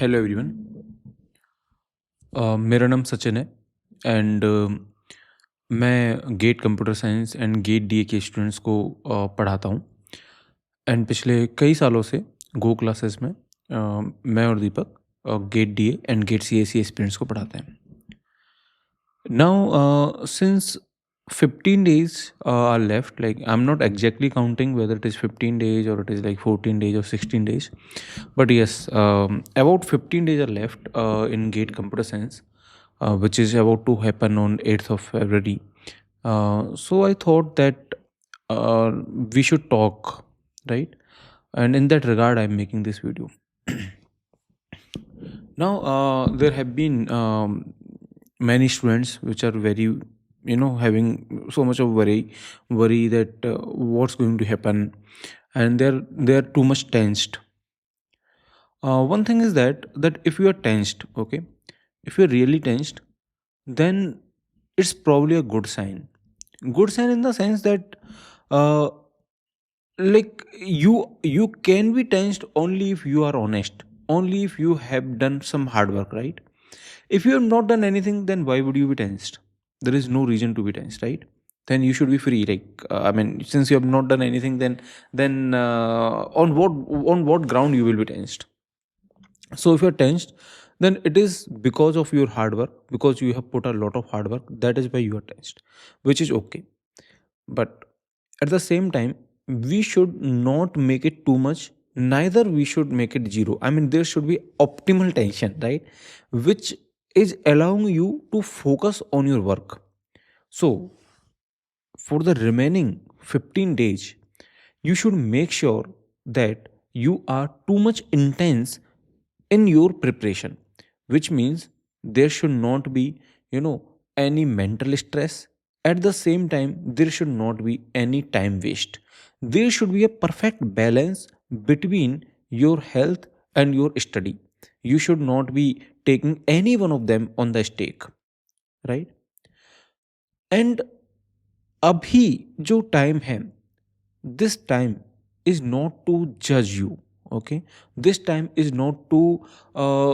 Hello everyone. मेरा नाम सचिन है एंड मैं GATE computer science and GATE DA के स्टूडेंट्स को पढ़ाता हूँ। एंड पिछले कई सालों से गो क्लासेस में मैं और Deepak GATE DA and GATE CSC aspirants को पढ़ाते हैं। Now, since 15 days are left, like I'm not exactly counting whether it is 15 days or it is like 14 days or 16 days, but yes, about 15 days are left in GATE Computer Science, which is about to happen on 8th of February. So I thought that uh, we should talk, right? And in that regard, I'm making this video. Now, there have been many students which are very, having so much of worry that what's going to happen, and they're too much tensed. One thing is that if you are tensed, okay, if you're really tensed, then it's probably a good sign. Good sign in the sense that, uh, like you can be tensed only if you are honest, only if you have done some hard work, right? If you have not done anything, then why would you be tensed? There is no reason to be tensed, right? Then you should be free. Like I mean, since you have not done anything, then on what ground you will be tensed? So if you're tensed, then it is because of your hard work, because you have put a lot of hard work. That is why you are tensed, which is okay. But at the same time, we should not make it too much, neither we should make it zero. I mean, there should be optimal tension, right? Which is allowing you to focus on your work. So for the remaining 15 days, you should make sure that you are too much intense in your preparation, which means there should not be, any mental stress. At the same time, there should not be any time waste. There should be a perfect balance between your health and your study. You should not be taking any one of them on the stake, right? And अभी जो time है, this time is not to judge you, okay? This time is not uh,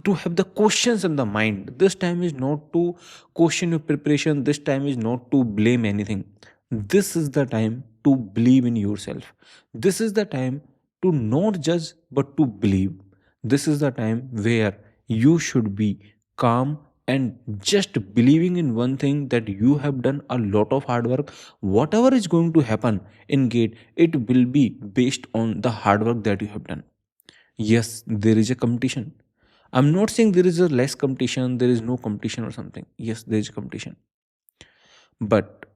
to have the questions in the mind. This time is not to question your preparation. This time is not to blame anything. This is the time to believe in yourself. This is the time to not judge but to believe. This is the time where you should be calm and just believing in one thing, that you have done a lot of hard work. Whatever is going to happen in gate, it will be based on the hard work that you have done. Yes, there is a competition. I'm not saying there is a less competition, there is no competition or something. Yes, there is competition, but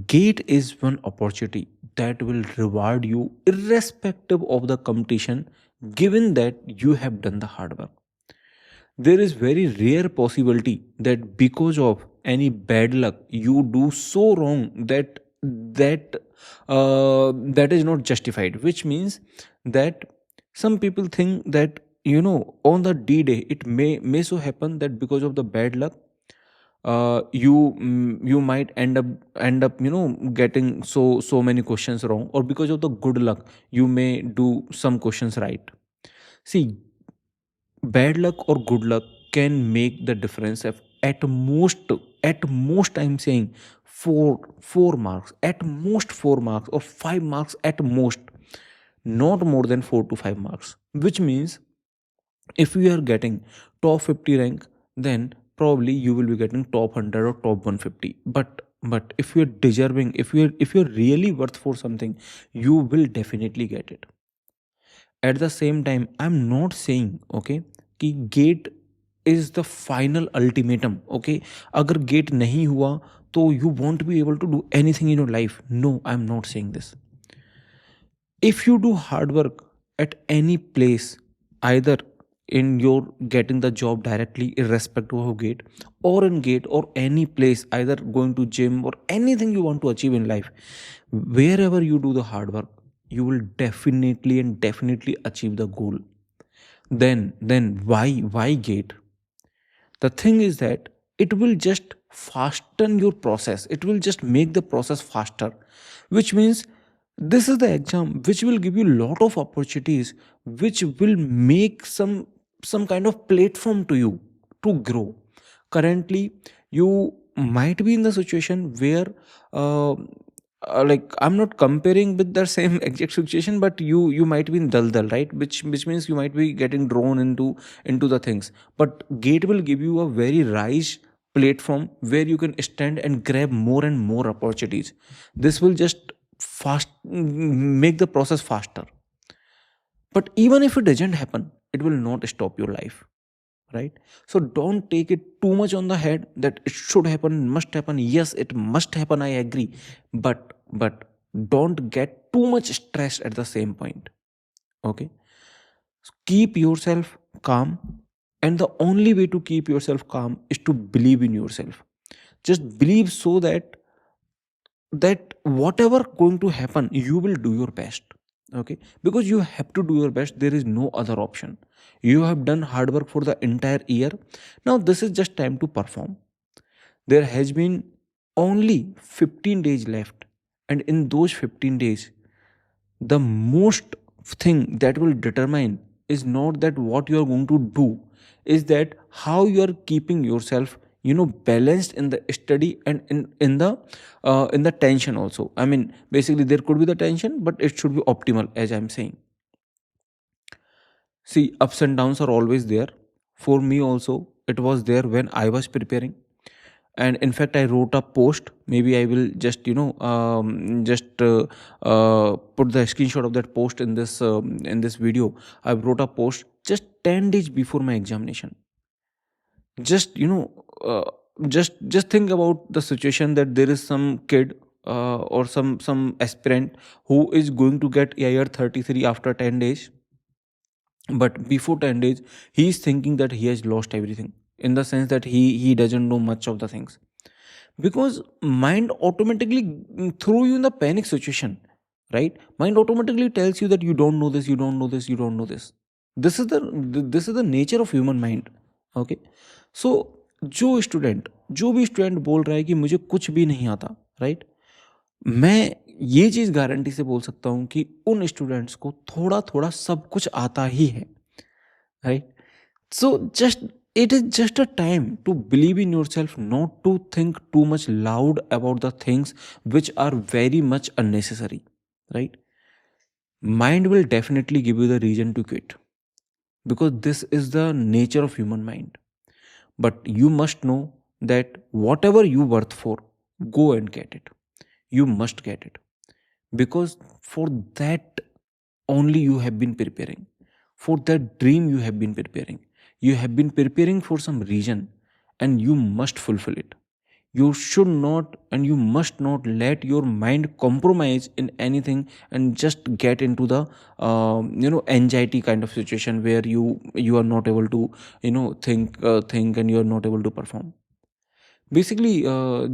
gate is one opportunity that will reward you irrespective of the competition, given that you have done the hard work. There is very rare possibility that because of any bad luck you do so wrong that is not justified, which means that some people think that, on the D day it may so happen that because of the bad luck, you might end up getting so many questions wrong, or because of the good luck you may do some questions right. See, bad luck or good luck can make the difference of at most I'm saying four marks, at most 4 marks, or 5 marks at most, not more than 4 to 5 marks, which means if you are getting top 50 rank, then probably you will be getting top 100 or top 150. But if you're deserving, if you're really worth for something, you will definitely get it. At the same time, I'm not saying, okay, कि GATE is the final ultimatum, okay? अगर GATE नहीं हुआ तो you won't be able to do anything in your life. No, I am not saying this. If you do hard work at any place, either in your getting the job directly irrespective of gate, or in gate, or any place, either going to gym or anything you want to achieve in life, wherever you do the hard work, you will definitely achieve the goal. Then why gate? The thing is that it will just fasten your process, it will just make the process faster, which means This is the exam which will give you lot of opportunities, which will make some kind of platform to you to grow. Currently you might be in the situation where uh, like I'm not comparing with the same exact situation, but you might be in daldal, right? Which means you might be getting drawn into the things. But gate will give you a very rise platform where you can stand and grab more and more opportunities. This will just make the process faster. But even if it doesn't happen, it will not stop your life, right? So don't take it too much on the head that it should happen, must happen. Yes, it must happen, I agree. But don't get too much stress at the same point. Okay, so keep yourself calm, and the only way to keep yourself calm is to believe in yourself. Just believe, so that whatever going to happen, you will do your best. Okay, because you have to do your best, there is no other option. You have done hard work for the entire year. Now this is just time to perform. There has been only 15 days left, and in those 15 days, the most thing that will determine is not that what you are going to do, is that how you are keeping yourself, balanced in the study and in the tension also. I mean, basically there could be the tension, but it should be optimal, as I'm saying. See, ups and downs are always there. For me also, it was there when I was preparing. And in fact, I wrote a post. Maybe I will just, just put the screenshot of that post in this video. I wrote a post just 10 days before my examination. Just, just think about the situation that there is some kid or some aspirant who is going to get AIR 33 after 10 days. But before 10 days, he is thinking that he has lost everything, in the sense that he doesn't know much of the things, because mind automatically throw you in the panic situation, right? Mind automatically tells you that you don't know this, you don't know this, you don't know this. This is the nature of human mind. Okay, so जो भी student बोल रहा है कि मुझे कुछ भी नहीं आता, राइट, मैं ये चीज गारंटी से बोल सकता हूं कि उन स्टूडेंट्स को थोड़ा थोड़ा सब कुछ आता ही है, right? So just it is just a time to believe in yourself, not to think too much loud about the things which are very much unnecessary, right? Mind will definitely give you the reason to quit, because this is the nature of human mind. But you must know that whatever you worth for, go and get it. You must get it, because for that only you have been preparing. For that dream you have been preparing. You have been preparing for some reason, and you must fulfill it. You should not and you must not let your mind compromise in anything and just get into the anxiety kind of situation where you are not able to think, and you are not able to perform. Basically,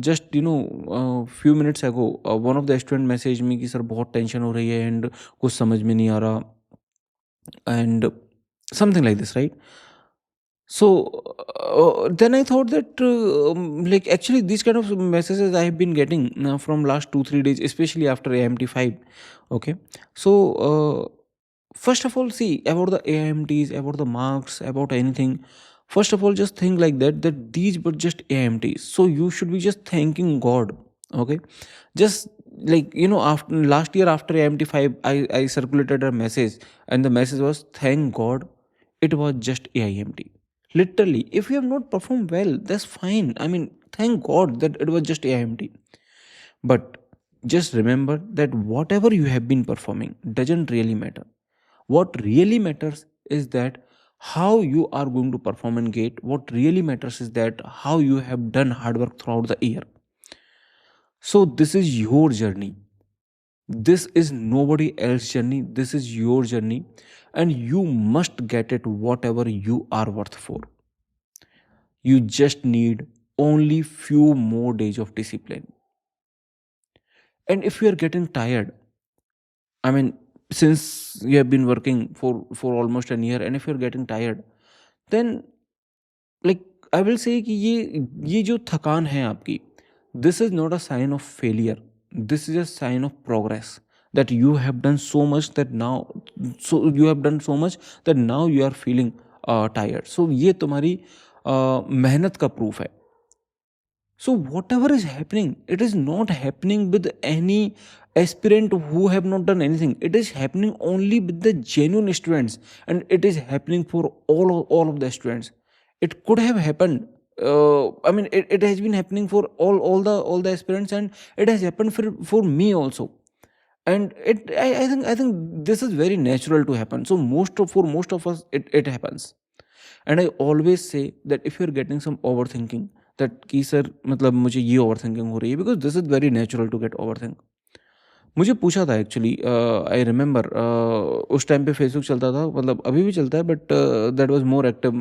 just few minutes ago, one of the student messaged me कि sir बहुत tension हो रही है and कुछ समझ में नहीं आ रहा, and something like this, right? So then I thought that like actually these kind of messages I have been getting from last 2 3 days, especially after AMT5. Okay, so first of all, see about the AIMTs, about the marks, about anything. First of all, just think like that these were just AIMTs, so you should be just thanking God. Okay, just like after last year after AMT5, I circulated a message, and the message was, thank God it was just AIMT. Literally, if you have not performed well, that's fine. I mean, thank God that it was just AIMT. But just remember that whatever you have been performing doesn't really matter. What really matters is that how you are going to perform in gate. What really matters is that how you have done hard work throughout the year. So this is your journey. This is nobody else's journey. This is your journey, and you must get it whatever you are worth for. You just need only few more days of discipline. And if you are getting tired, I mean, since you have been working for almost a year, and if you're getting tired, then like I will say कि ये जो थकान है आपकी, this is not a sign of failure. This is a sign of progress. that you have done so much that now, so you have done so much that now you are feeling tired. So ये तुम्हारी मेहनत का proof है. So whatever is happening, it is not happening with any aspirant who have not done anything. It is happening only with the genuine students, and it is happening for all of the students. It could have happened. I mean, it has been happening for all the aspirants, and it has happened for me also. And I think this is very natural to happen. So for most of us, it happens. And I always say that if you are getting some over thinking, that कि sir मतलब मुझे ये over thinking हो रही है, because this is very natural to get over think. मुझे पूछा था एक्चुअली, आई रिमेंबर उस टाइम पे फेसबुक चलता था, मतलब अभी भी चलता है, but that was more active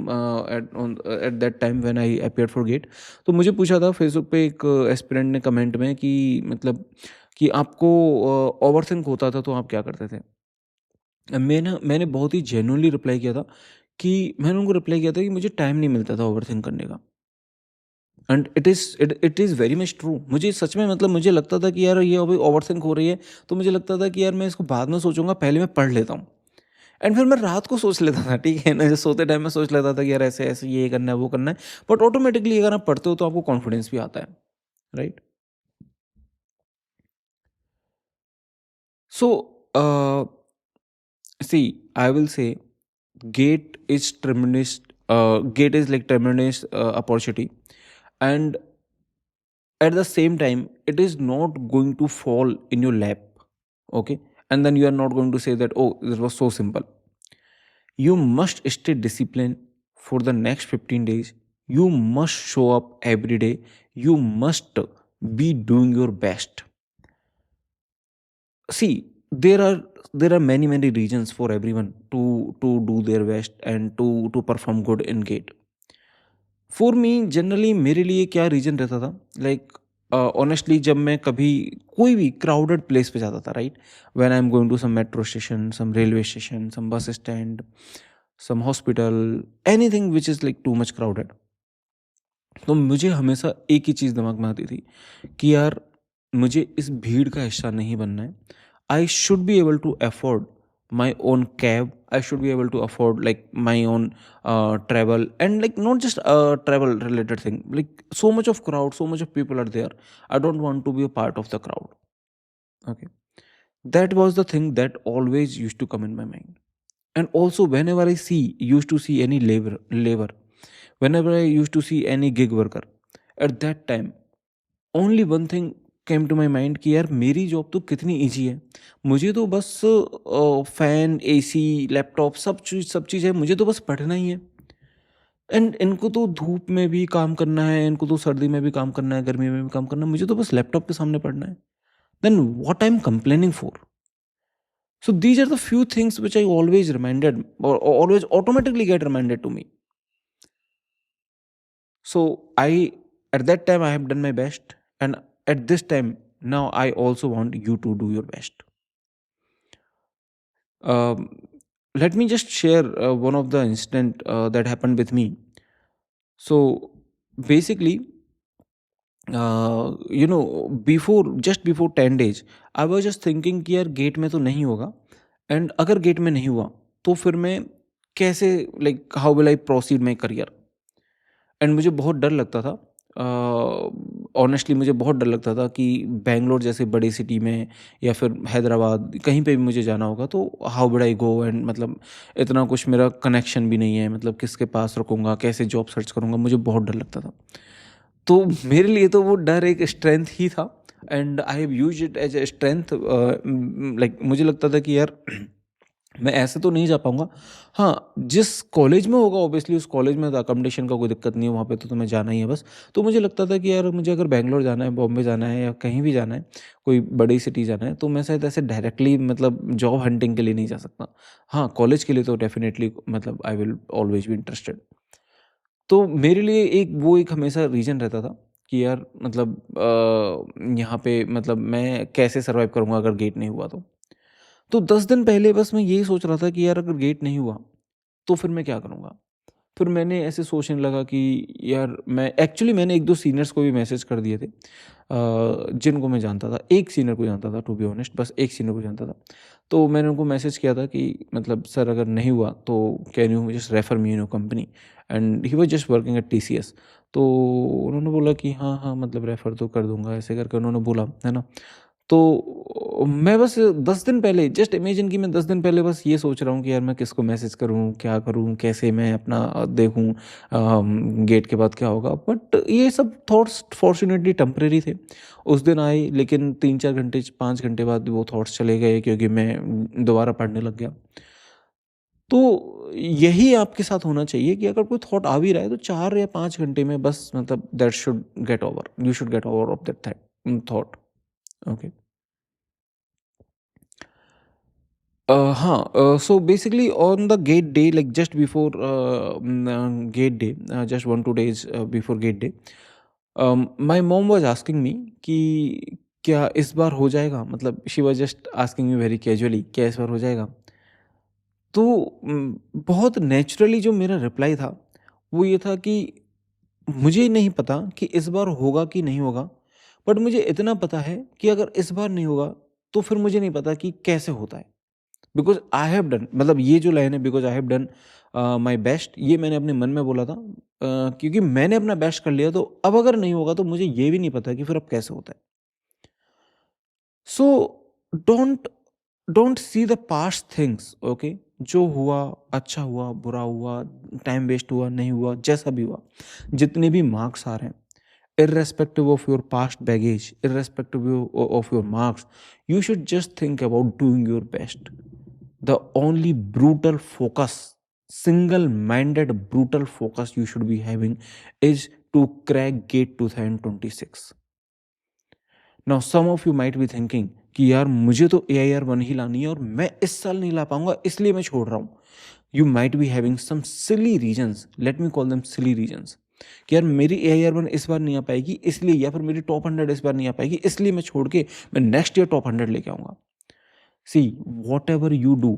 at that time when I appeared for GATE. तो मुझे पूछा था फेसबुक पे एक एस्पिरेंट ने कमेंट में कि मतलब कि आपको ओवर थिंक होता था तो आप क्या करते थे. मैंने बहुत ही जेन्युइनली रिप्लाई किया था कि मैंने उनको रिप्लाई किया था कि मुझे टाइम नहीं मिलता था ओवरथिंक करने का. And it is very much true. मुझे सच में मतलब मुझे लगता था कि यार ये अभी ओवरथिंक हो रही है, तो मुझे लगता था कि यार मैं इसको बाद में सोचूंगा, पहले मैं पढ़ लेता हूँ. एंड फिर मैं रात को सोच लेता था, ठीक है ना, जैसे सोते टाइम में सोच लेता था कि यार ऐसे ऐसे ये करना है वो करना है. बट ऑटोमेटिकली अगर आप पढ़ते हो तो आपको कॉन्फिडेंस भी आता है, right. So see I will say gate is like tremendous opportunity, and at the same time it is not going to fall in your lap, okay, and then you are not going to say that, oh, this was so simple. You must stay disciplined for the next 15 days. You must show up every day. You must be doing your best. See, there are many reasons for everyone to do their best and to perform good in gate. For me generally मेरे लिए क्या reason रहता था, like honestly जब मैं कभी कोई भी क्राउडेड प्लेस पे जाता था, right, when I am going to some metro station, some railway station, some bus stand, some hospital, anything which is like too much crowded, तो मुझे हमेशा एक ही चीज़ दिमाग में आती थी कि यार मुझे इस भीड़ का हिस्सा नहीं बनना है. I should be able to afford my own cab. I should be able to afford like my own travel, and like not just travel related thing, like so much of crowd, so much of people are there. I don't want to be a part of the crowd, okay. That was the thing that always used to come in my mind. And also whenever I used to see any labor, whenever I used to see any gig worker, at that time only one thing came to my mind कि यार मेरी job तो कितनी easy है. मुझे तो बस fan, AC, laptop सब चीज़ है, मुझे तो बस पढ़ना ही है. एंड इनको तो धूप में भी काम करना है, इनको तो सर्दी में भी काम करना है, गर्मी में भी काम करना है, मुझे तो बस लैपटॉप के सामने पढ़ना है. Then what I am complaining for? So these are the few things which I always reminded, और always automatically get reminded to me. So at that time I have done my best, and at this time now I also want you to do your best. Um, Let me just share one of the incident that happened with me. So basically, before 10 days, I was just thinking कि यार gate में तो नहीं होगा, and अगर gate में नहीं हुआ तो फिर मैं कैसे, like how will I proceed my career. And मुझे बहुत डर लगता था, ऑनेस्टली मुझे बहुत डर लगता था कि बैंगलोर जैसे बड़ी सिटी में या फिर हैदराबाद कहीं पे भी मुझे जाना होगा तो how would I go, and मतलब इतना कुछ मेरा कनेक्शन भी नहीं है, मतलब किसके पास रुकूंगा, कैसे जॉब सर्च करूंगा, मुझे बहुत डर लगता था. तो मेरे लिए तो वो डर एक स्ट्रेंथ ही था, and I have use it as a strength. Like मुझे लगता था कि यार मैं ऐसे तो नहीं जा पाऊँगा. हाँ, जिस कॉलेज में होगा ऑब्वियसली उस कॉलेज में तो अकोमोडेशन का कोई दिक्कत नहीं है, वहाँ पे तो तुम्हें जाना ही है बस. तो मुझे लगता था कि यार मुझे अगर बैंगलोर जाना है, बॉम्बे जाना है या कहीं भी जाना है, कोई बड़ी सिटी जाना है, तो मैं शायद ऐसे डायरेक्टली मतलब जॉब हंटिंग के लिए नहीं जा सकता. हाँ, कॉलेज के लिए तो डेफ़िनेटली मतलब I will always be interested. तो मेरे लिए एक हमेशा रीज़न रहता था कि यार मतलब यहाँ पे मतलब मैं कैसे सर्वाइव करूँगा अगर गेट नहीं हुआ तो. तो 10 दिन पहले बस मैं यही सोच रहा था कि यार अगर गेट नहीं हुआ, तो फिर मैं क्या करूँगा? फिर मैंने ऐसे सोचने लगा कि यार मैंने 1-2 सीनियर्स को भी मैसेज कर दिए थे, जिनको मैं जानता था, एक सीनियर को जानता था टू बी ऑनेस्ट, बस एक सीनियर को जानता था। तो मैंने उनको मैसेज किया था कि मतलब सर अगर नहीं हुआ तो can you just refer me in your company, and he was just working at TCS. तो उन्होंने बोला कि हाँ, हाँ, मतलब रेफ़र तो कर दूँगा, ऐसे करके उन्होंने बोला, है ना? तो मैं बस 10 दिन पहले जस्ट इमेजिन कि मैं 10 दिन पहले बस ये सोच रहा हूँ कि यार मैं किसको मैसेज करूँ, क्या करूँ, कैसे मैं अपना देखूँ गेट के बाद क्या होगा। बट ये सब थॉट्स फॉर्च्यूनेटली टेम्परेरी थे। उस दिन आए लेकिन 3-4 घंटे 5 घंटे बाद वो थॉट्स चले गए क्योंकि मैं दोबारा पढ़ने लग गया। तो यही आपके साथ होना चाहिए कि अगर कोई थॉट आ भी रहा है तो 4 या 5 घंटे में बस मतलब that should get over, you should get over of that thought. Okay. हाँ, so basically on the gate day, like just before gate day, just 1-2 days before gate day, my mom was asking me कि क्या इस बार हो जाएगा, मतलब she was just asking me very casually क्या इस बार हो जाएगा। तो बहुत नेचुरली जो मेरा रिप्लाई था वो ये था कि मुझे नहीं पता कि इस बार होगा कि नहीं होगा, बट मुझे इतना पता है कि अगर इस बार नहीं होगा तो फिर मुझे नहीं पता कि कैसे होता है। बिकॉज़ आई हैव डन, मतलब ये जो लाइन है because I have done my best, ये मैंने अपने मन में बोला था, क्योंकि मैंने अपना बेस्ट कर लिया तो अब अगर नहीं होगा तो मुझे ये भी नहीं पता कि फिर अब कैसे होता है। So don't don't see the past things, okay? जो हुआ, अच्छा हुआ, बुरा हुआ, टाइम वेस्ट हुआ, नहीं हुआ, जैसा भी हुआ, जितने भी मार्क्स आ रहे हैं, irrespective of your past baggage, irrespective of your marks, you should just think about doing your best. The only brutal focus, single minded brutal focus you should be having is to crack gate 2026. Now some of you might be thinking कि यार मुझे तो AIR 1 ही लानी है और मैं इस साल नहीं ला पाऊंगा इसलिए मैं छोड़ रहा हूँ। You might be having some silly reasons, let me call them silly reasons, कि यार मेरी AIR 1 इस बार नहीं आ पाएगी इसलिए, या फिर मेरी टॉप 100 इस बार नहीं आ पाएगी इसलिए मैं छोड़ के मैं नेक्स्ट ईयर टॉप 100 लेके आऊंगा। See what ever you do,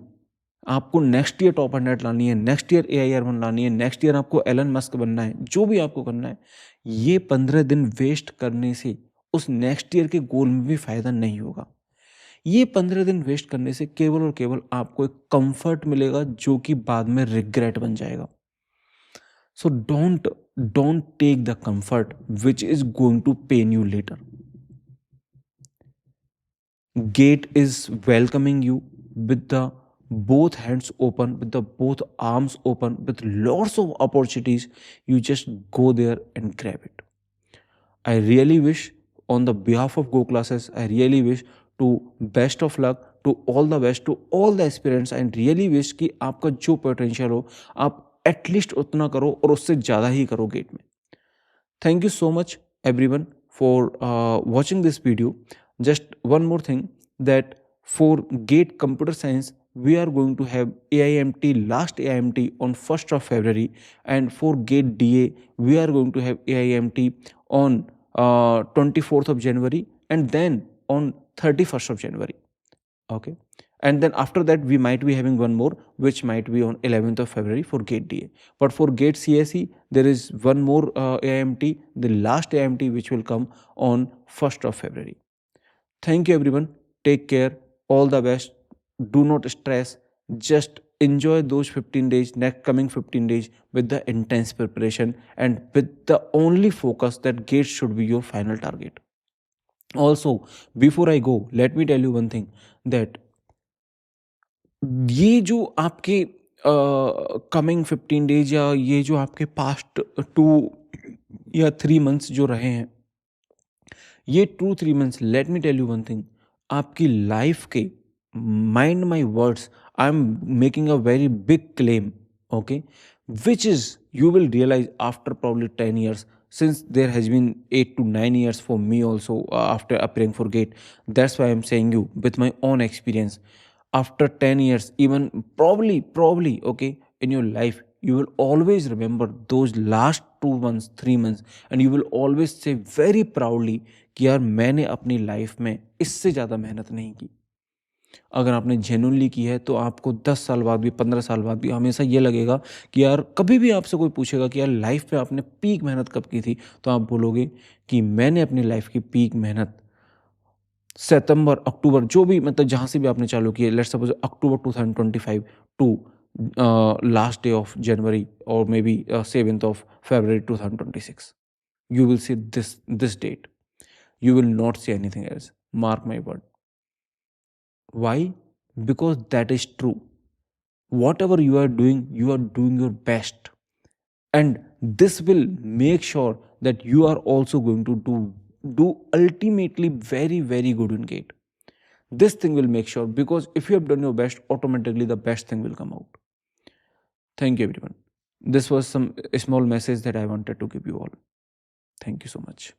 आपको नेक्स्ट ईयर टॉप 100 लानी है, नेक्स्ट ईयर AIR 1 लानी है, नेक्स्ट ईयर आपको एलन मस्क बनना है, जो भी आपको करना है, ये 15 दिन वेस्ट करने से उस नेक्स्ट ईयर के गोल में भी फायदा नहीं होगा। ये 15 दिन वेस्ट करने से केवल और केवल आपको एक कंफर्ट मिलेगा जो कि बाद में रिग्रेट बन जाएगा। So don't take the comfort which is going to pain you later. Gate is welcoming you with the both hands open, with the both arms open, with lots of opportunities. You just go there and grab it. I really wish, on the behalf of Go Classes, I really wish to best of luck, to all the best, to all the aspirants, and really wish कि आपका जो potential हो आप at least उतना करो और उससे ज़्यादा ही करो गेट में। Thank you so much, everyone, for watching this video. Just one more thing, that for GATE Computer Science, we are going to have AIMT, last AIMT on 1st of February, and for GATE DA, we are going to have AIMT on 24th of January, and then on 31st of January. Okay. And then after that, we might be having one more, which might be on 11th of February for GATE DA. But for GATE CSE, there is one more AIMT, the last AIMT, which will come on 1st of February. Thank you, everyone. Take care. All the best. Do not stress. Just enjoy those 15 days, next coming 15 days, with the intense preparation and with the only focus that GATE should be your final target. Also, before I go, let me tell you one thing, that ये जो आपके coming 15 days या ये जो आपके past 2 या 3 months जो रहे हैं, ये 2-3 months, let me tell you one thing, आपकी लाइफ के, mind my words, I am making a very big claim, okay, which is you will realize after probably 10 years, since there has been 8 to 9 years for me also, after appearing for GATE. That's why I'm saying you with my own experience, after 10 years, even probably, okay, in your life, you will always remember those last 2 months, 3 months, and you will always say very proudly कि यार मैंने अपनी life में इससे ज़्यादा मेहनत नहीं की। अगर आपने जेन्युइनली की है तो आपको 10 साल बाद भी, 15 साल बाद भी हमेशा ये लगेगा कि यार, कभी भी आपसे कोई पूछेगा कि यार लाइफ में आपने पीक मेहनत कब की थी, तो आप बोलोगे कि मैंने अपनी लाइफ की पीक मेहनत सितंबर, अक्टूबर, जो भी मतलब जहाँ से भी आपने चालू की है, let's suppose October 2025 to last day of January और may be 7th of February 2026. You will see this date. You will not see anything else. Mark my word. Why? Because that is true. Whatever you are doing your best, and this will make sure that you are also going to do ultimately very good in gate. This thing will make sure, because if you have done your best, automatically the best thing will come out. Thank you, everyone. This was some small message that I wanted to give you all. Thank you so much.